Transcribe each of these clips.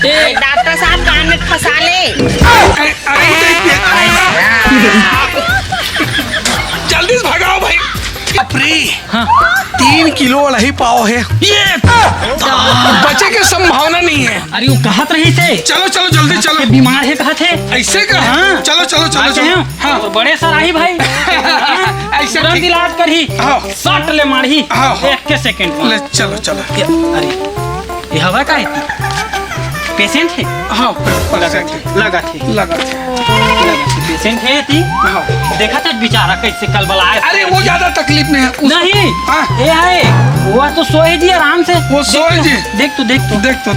Doctor साहब कान में फंसा ले। जल्दी से भगाओ भाई। अपरी हाँ। 3 किलो अढ़ाई पाव है, ये बचे की संभावना नहीं है। अरे वो कहत रही थे चलो चलो जल्दी चलो। बीमार है कहत है। ऐसे का हाँ। चलो चलो चलो चलो। हाँ बड़े सराही भाई ऐसे तुरंत ठीक। इलाज करही। हाँ। सट ले मारही हाँ। 1 के सेकंड में। ले चलो चलो। अरे ये हवा का है पेशेंट है। हाँ लगा थे लगा पेशेंट है थी। हाँ। देखा था बेचारा कैसे कल बलाए। अरे वो ज्यादा तकलीफ में है नहीं हाँ। ये है वो तो सोए जी आराम से। वो सोए जी। देख तो देख तो देख तो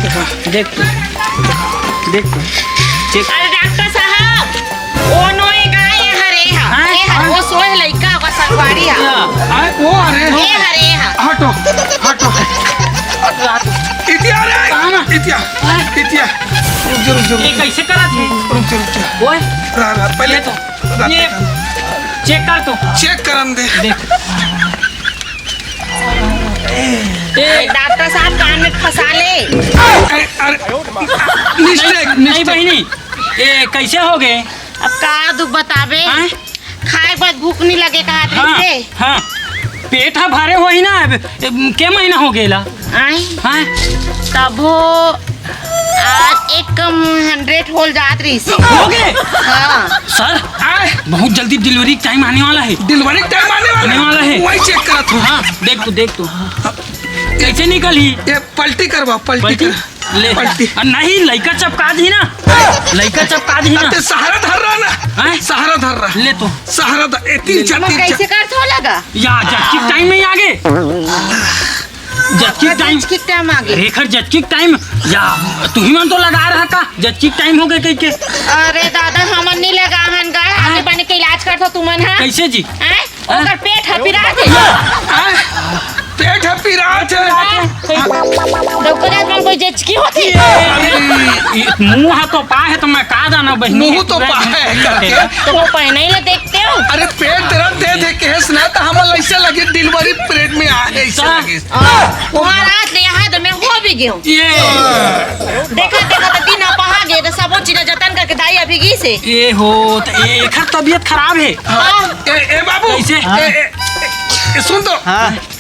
अरे डॉक्टर साहब वो नोए गाय हरे हाँ, हा वो सोए लइका का संगवारी हा वो अरे ये हरे हा। हटो हटो इतिया रे कहाँ? इतिया इतिया रुक जा ये कैसे करा थे रुक जा ओए पहले ये तो ये चेक कर तो चेक करन दे। देख डॉक्टर साहब कान में फंसा ले। मिस्टेक नहीं बहनी ये कैसे हो गए। अब का दुख बतावे हाँ? खाए बाद भूख नहीं लगे कहा हाँ से हाँ पेट हा भारे हो ही ना के महीना हो गेला आई हाँ तब वो आज 100 होल जात रही से हो गए। हाँ सर बहुत जल्दी डिलीवरी टाइम आने वाला है। डिलीवरी टाइम आने वाला है। वही चेक करा तू। हाँ देख तू कैसे निकली ये पलटी करवा पलटी कर ले पलटी। नहीं लइका चपका दी ना लइका चपका दी ना ते सहारा धर रहा ना हाँ? सहारा धर रहा ले तो सहारा धर ए, तीन चार मैं तीन कैसे चार कर थो लगा या जटकी टाइम में ही आगे जटकी टाइम किस टाइम आ गए। रेखर जटकी टाइम या तू ही मन तो लगा रहा का जटकी टाइम हो गए कहीं के अरे दादा हमन नहीं लगा हन गा आगे बने के इलाज कर थो तुमन हा कैसे जी हैं ओकर पेट हपिरा थे पेट है पिरात है। डॉक्टर आज मन कोई जचकी होती मुंह है तो पा है तो मैं का जाना बहनी मुंह तो पा है करके। तो वो पहले ही ले देखते हो। अरे पेट दर्द दे केस ना तो हम ऐसे लगे डिलीवरी पेट में आए ऐसे लगे। वहाँ रात ले यहाँ तो मैं हो भी गई हूँ। ये देखा तो दिन आप आ गए तो सब चीज जतन करके दाई अभी गई से ये हो तो एक तबीयत खराब है। ए बाबू कैसे? सुन तो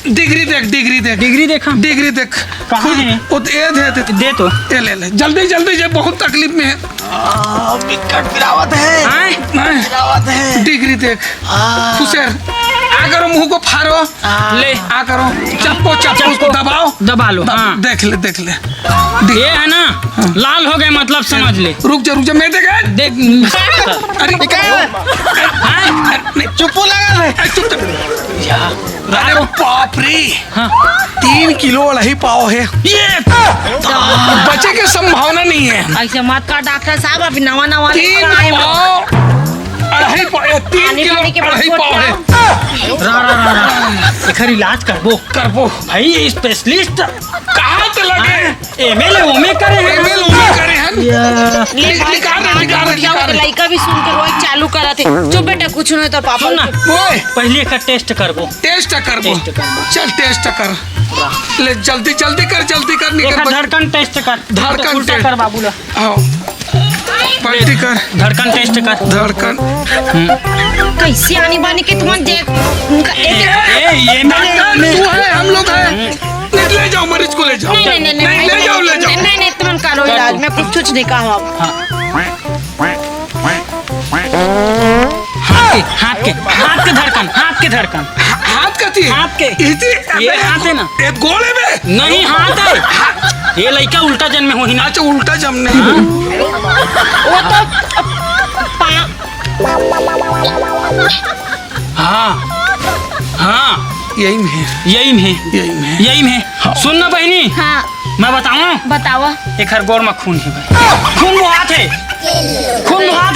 डिग्री देख डिग्री देखा डिग्री देख कहाँ है? वो दे तो ये ले जल्दी जल्दी जे बहुत तकलीफ में है। विकट पिरावत है डिग्री देख खुशेर आ करो मुंह को फाड़ो ले आ करो चप्पो उसको दबाओ दबा लो हाँ देख ले ये है ना लाल हो गए मतलब समझ ले। रुक जा मैं देख अरे चुप्पू लगा ले अरे बाप रे हाँ 3 किलो अढ़ाई पाव है, ये बचे की संभावना नहीं है। ऐसे मत कर डॉक्टर साहब अभी नवा 3 पाव अढ़ाई पाव 3 किलो अढ़ाई पाव है। एकर इलाज करबो भाई स्पेशलिस्ट कहाँ से लगे एमएलए ओमे करे हैं निकाल लड़का भी सुन के रोज चालू करा थे। चुप बेटा कुछ नहीं तो पापा ना पहले एकर टेस्ट करबो टेस्ट करबो चल टेस्ट कर ले जल्दी कर निकल धड़कन टेस्ट कर धड़कन उल्टा कर बाबू ला आओ पलटी कर धड़कन टेस्ट कर धड़कन कैसे आनी बानी के तुम देख ये तू है हम लोग है ले जाओ मरीज को ले जाओ नहीं ले जाओ नहीं तुम करो इलाज मैं कुछ नहीं कहा हाथ के धड़कन हाथ का थी हाथ के ये हाथ है ना ये गोले में नहीं हाथ है ये लड़का उल्टा जन्म में हो ही ना। अच्छा उल्टा जमने वो तो हाँ यही में हाँ। सुन ना बहनी हाँ मैं बताओ एक गोड़ में खून है भाई खून मुहात है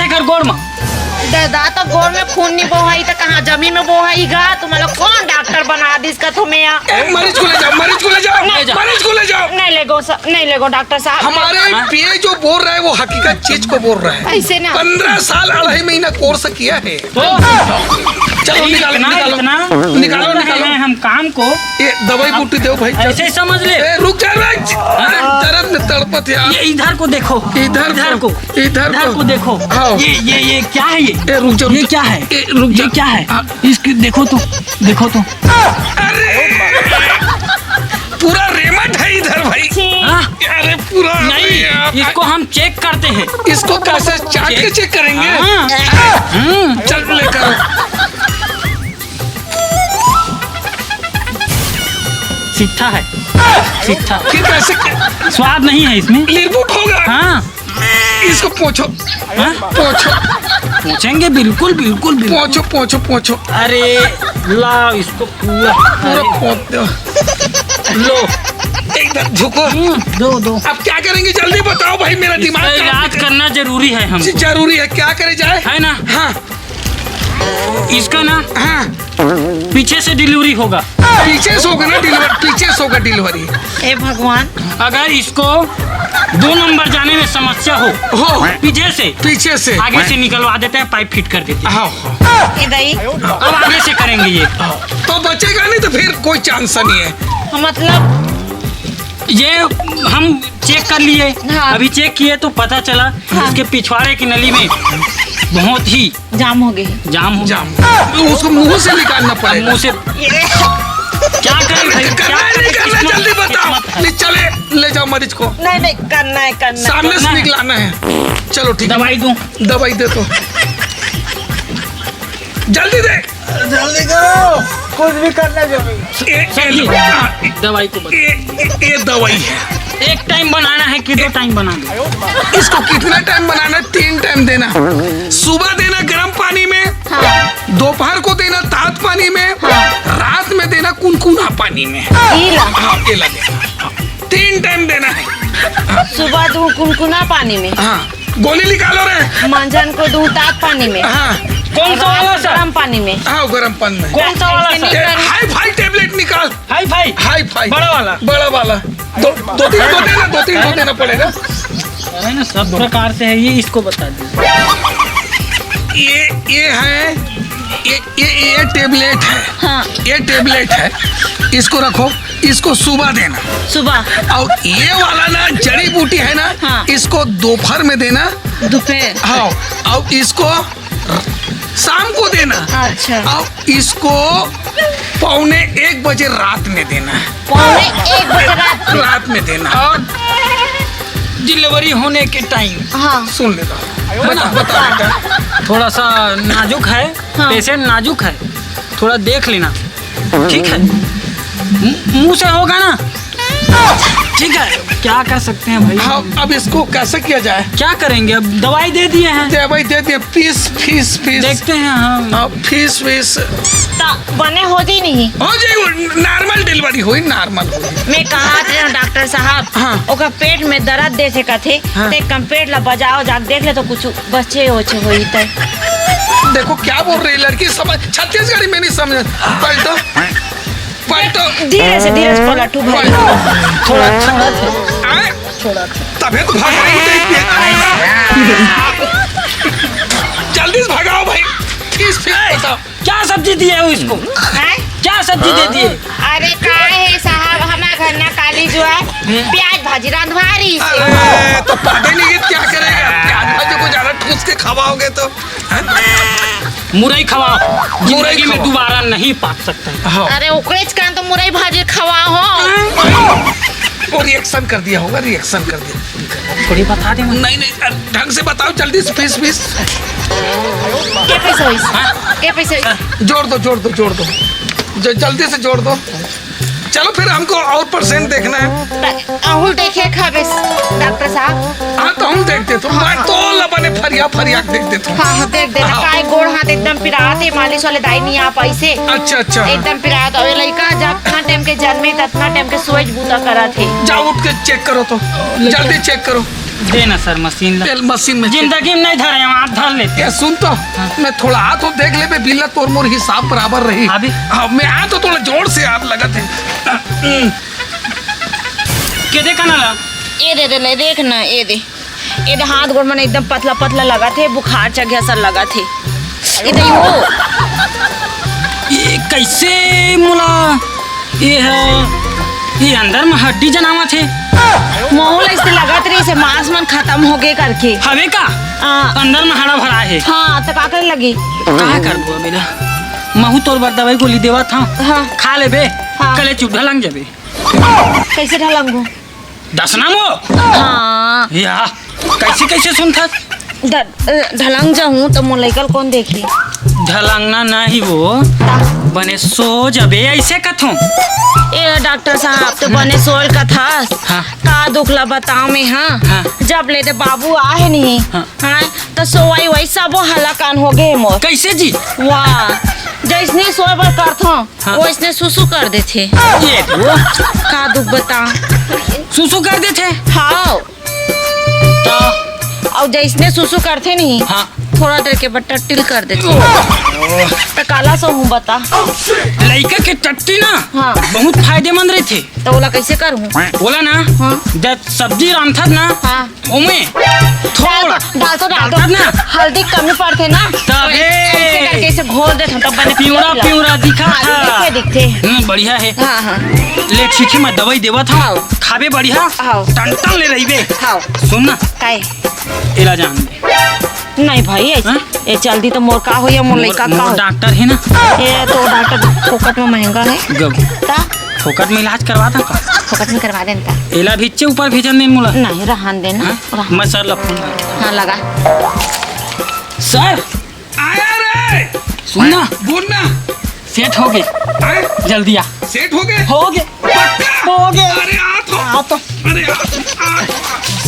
एक गोड़ में दादा तो गोर में खून नहीं बोहाई तो कहाँ जमीन में बोहाई गा तुम्हारा कौन डॉक्टर बना दी इसका तुम्हें मरीज को ले जाओ नहीं लेगो डॉक्टर साहब हमारे पिए जो बोल रहा है वो हकीकत चीज को बोल रहा है। ऐसे ना 15 साल अढ़ाई महीना कोर्स किया है। चलो निकालो हम काम को ये दवाई बूटी दो भाई ऐसे समझ ले रुक जा दर्द में तड़प पथिया। ये इधर को देखो, इधर को देखो। हाँ। ये क्या है ये? रुक जा, ये क्या है? रुक जा। ये क्या है? हाँ। इसकी देखो तो। पूरा रेमंड है इधर भाई। हाँ? अरे पूरा नहीं, इसको हम चेक करते हैं। इसको कैसे चाट के चेक करेंगे? हाँ। चल लेकर सीधा है, सीधा। कि कैसे स्वाद नहीं है इसमें। लिरबुट होगा। हाँ। इसको पोंछो, हाँ? पोंछो, पूछेंगे बिल्कुल। पोंछो। अरे लाओ इसको पूरा पोंछ दो। लो। एकदम झुको। दो। अब क्या करेंगे जल्दी बताओ भाई, मेरा दिमाग इसका इलाज करना जरूरी है हमको। जरूरी है। क्या करे जाए? है ना? हाँ इसका ना हाँ। पीछे से डिलीवरी होगा। पीछे से होगा ना डिलीवरी, पीछे से होगा डिलीवरी। हे भगवान, अगर इसको 2 नंबर जाने में समस्या हो पीछे से आगे से निकलवा देते हैं, पाइप फिट कर देते हैं। हाँ। ए दाई, अब आगे से करेंगे ये। तो बचेगा नहीं तो फिर कोई चांस नहीं है। मतलब ये हम चेक कर लिए। हाँ। अभी चेक किए तो पता चला इसके पिछवाड़े की नली में बहुत ही जाम हो गई। जाम हो। उसको मुंह से निकालना पड़ेगा। मुंह से क्या करें भाई? करना जल्दी बताओ। ले चले, ले जाओ मरीज को। नहीं करना है। सामने से निकलाना है। चलो ठीक है। दवाई दूं? दवाई दे तो जल्दी दे। जल्दी करो, कुछ भी करना जरूरी। दवाई को ये दवाई है। एक टाइम बनाना है कि 2 टाइम बनाना? इसको कितना टाइम बनाना है? 3 टाइम देना। सुबह देना गर्म पानी में, दोपहर को देना ताज़ पानी में, रात में देना कुनकुना पानी में। हाँ, केला देना। 3 टाइम देना है। सुबह दूं कुनकुना पानी में। हाँ, गोली निकालो रे। मंझन को दूं ताज पानी में। हाँ, कौन सा वाला सर? गरम पानी में। हाँ गरम पानी में। कौन सा वाला ऐसे सर? नहीं करना। हाई फाई टेबलेट निकाल। हाई फाई बड़ा वाला। दो तीन देना पड़ेगा। है ना, सब प्रकार से है ये। इसको बता दीजिए। ये है, ये टेबलेट है। हाँ। ये टेबलेट है। इसको रखो, इसको सुबह देना। सुबह। और ये वाला ना जड़ी बूटी है ना, हाँ। इसको दोपहर में देना। दोपहर। हाँ, और इसको शाम को देना। अच्छा। और इसको 1:45 बजे रात में देना। 1:45 बजे रात में देना। और डिलीवरी होने के टाइम। हाँ। सुन लेता बता बेटा। थोड़ा सा नाजुक है। हाँ। पेशेंट नाजुक है, थोड़ा देख लेना। ठीक है? मुंह से होगा ना? ठीक है। क्या कर सकते हैं भाई? हाँ, अब इसको कैसे किया जाए? क्या करेंगे? अब दवाई दे दिए हैं। दवाई दे दिए। फीस देखते हैं हम। फीस बने होती नहीं। हो जाएगी। नॉर्मल डिलीवरी हुई, नॉर्मल हुई। मैं कहा थे ना डॉक्टर साहब, हाँ। ओका पेट में दर्द देखे का थे। हाँ। ते कंपेट ला बजाओ जाके देख ले तो कुछ बच्चे होचे होई तय। देखो क्या बोल रही लड़की, समझ छत्तीसगढ़ी में नहीं समझ। पलटो। धीरे से पलटू भाई। थोड़ा तबे तो भागाई जल्दी से भगाओ भाई। फीस बताओ। क्या सब्जी दिए हो इसको? हैं? क्या सब्जी दे दिए? अरे का है साहब, हमारे घर ना काली जो है प्याज भाजी रांधवारी से। अरे तो पता नहीं है क्या करेगा। प्याज भाजी को ज्यादा ठूस के खवाओगे तो मुरई खवाओ। जिंदगी में खवाओ। दोबारा नहीं पाक सकता। हाँ। अरे उकरेज का तो मुरई भाजी खवा हो। वो रिएक्शन कर दिया होगा, रिएक्शन कर दिया। थोड़ी बता दे। नहीं ढंग से बताओ जल्दी से। फीस के पैसे होइस? के पैसे होइस? जोड़ दो जल्दी से जोड़ दो। चलो फिर हमको और परसेंट देखना है। अहुल देखे खाबेस डॉक्टर साहब। हाँ तो हम देखते तो मैं तो लबने फरिया देखते तो। हाँ देख देना। काय गोड़ हाथ एकदम पिराते, मालिश वाले दाई नहीं आ पाई से। अच्छा। एकदम पिरात। और ये लड़का जब इतना टाइम के जन्मे ततना टाइम के सोच बूता करा थे। जाओ उठ के चेक करो तो, जल्दी चेक करो। देना सर मशीन। मशीन में जिंदगी में नहीं धरे, हाथ धर लेते। ये सुन तो, मैं थोड़ा हाथ तो देख ले बे, बिल्ला तोर मोर हिसाब बराबर रही। अभी? हाँ, मैं हाथ तो थोड़ा जोर से हाथ लगा थे। के देखा ना ला? ये दे ले, देख ना ये दे हाथ गोड़ में एकदम पतला लगा थे। बुखार चढ़ गया, सर लगा थे। ये दे वो ये कैसे मुला? ये है, ये अंदर में हड्डी जनावा थे। माहौल ऐसे लगा थे खत्म हो गए करके। हवे का अंदर में हरा भरा है। हाँ तो का करे लगी? का करबो बेटा, महू तोर बार दवाई गोली देवा था। हाँ। खा लेबे। हाँ। कले चुप ढलंग जाबे। कैसे ढलंगो? दसना मो। हाँ या कैसे कैसे सुनता? ढलंग जाऊँ तो मोलैकल कौन देखी? ढलंगना नहीं वो बने सो जबे ऐसे कथों। ए डॉक्टर साहब तो बने सोल का था। हाँ। का दुखला बताओ में। हाँ, हाँ। जब ले दे बाबू आए नहीं। हाँ। हाँ तो सोवाई वही सब हलाकान हो गए मोर। कैसे जी? वाह जैसने सोए बर करथो हाँ। वैसने सुसु कर देथे। ये वो का दुख बता? सुसु कर देते। हाँ तो और जैसने सुसु करते नहीं। हाँ। थोड़ा देर के बाद टट्टिल कर देते। तो काला सो हूँ बता। लड़का के टट्टी ना हाँ। बहुत फायदेमंद रहे थे। तो बोला कैसे करूँ? बोला ना हाँ। जब सब्जी रांधत ना हाँ। उमे थोड़ा डाल ना हल्दी कमी पड़ते ना तबे। ऐसे करके ऐसे घोल दे तो बने प्यूरा प्यूरा दिखा था। दिखते बढ़िया है। हाँ हाँ ले ठीक है मैं दवाई देवा था। हाँ। खाबे बढ़िया हाँ। टन ले रही बे। हाँ सुन ना काय इला जान दे। नहीं भाई ऐसे हाँ? ये जल्दी तो मोर का हो या मोर लड़का का हो। डॉक्टर है ना ये तो डॉक्टर फोकट में महंगा है। गब ता फोकट में इलाज करवा था का फोकट में करवा देता। इला भीचे ऊपर भेजन दे मुला। नहीं रहन देना। हाँ? रहन। मैं सर ला फोन हाँ लगा। सर आया रे। सुनना बोलना। सेट हो गए। आए? जल्दी आ। सेट हो गए? हो गए पक्का? हो गए। अरे आ तो। अरे आ तो।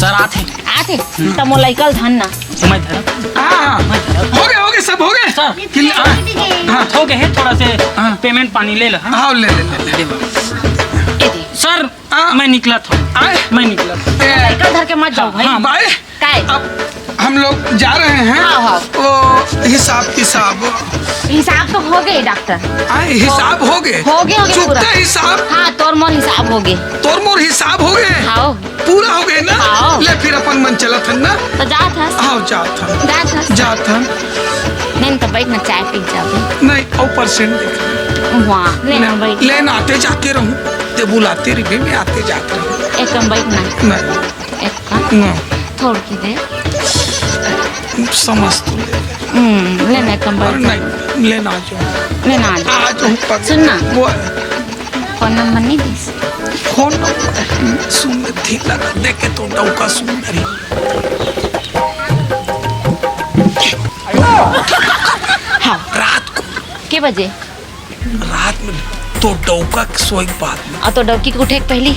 सर आते आते तो मोर लड़का धन ना। मैं धर हाँ हो गए सब हो गए। सर किल- हाँ। हाँ। हो गए है थोड़ा से हाँ। पेमेंट पानी ले लो। हाँ? हाँ ले ले ले ले। ये दे सर हाँ। मैं निकला था। आए? मैं निकला था। लड़का धर के मत जाओ भाई। हाँ। भाई काय अब हम लोग जा रहे हैं। हाँ, हाँ। वो हिसाब किताब हिसाब तो हो गए डॉक्टर। आए हिसाब हो गए। हो गए पूरा। चुकता हिसाब हाँ तोर मोर हिसाब हो गए। तोर मोर हिसाब हो गए। हाँ पूरा हो गए ना। हाँ। ले फिर अपन मन चला था ना। तो जात हस हाँ जात हम जात हस जात हम नहीं तो बैठ ना चाय पी जाओ। नहीं और परसेंट देख वहाँ लेना बैठ। लेन आते जाते रहूं ते बुलाते रही मैं आते जाते रहूं। एक कम बैठ ना नहीं एक कम ना थोड़ी की दे। समझ तू लेना एक कम और बैठ। नहीं लेना आ जाओ लेना आ जा। आ जाओ पक सुन ना। वो फोन नंबर नहीं दीस। फोन नंबर सुंदर थी लगा देखे तो डौका सुंदरी हाँ रात को के बजे? रात में तो डौका सोई बात में और तो डौकी के उठे के पहली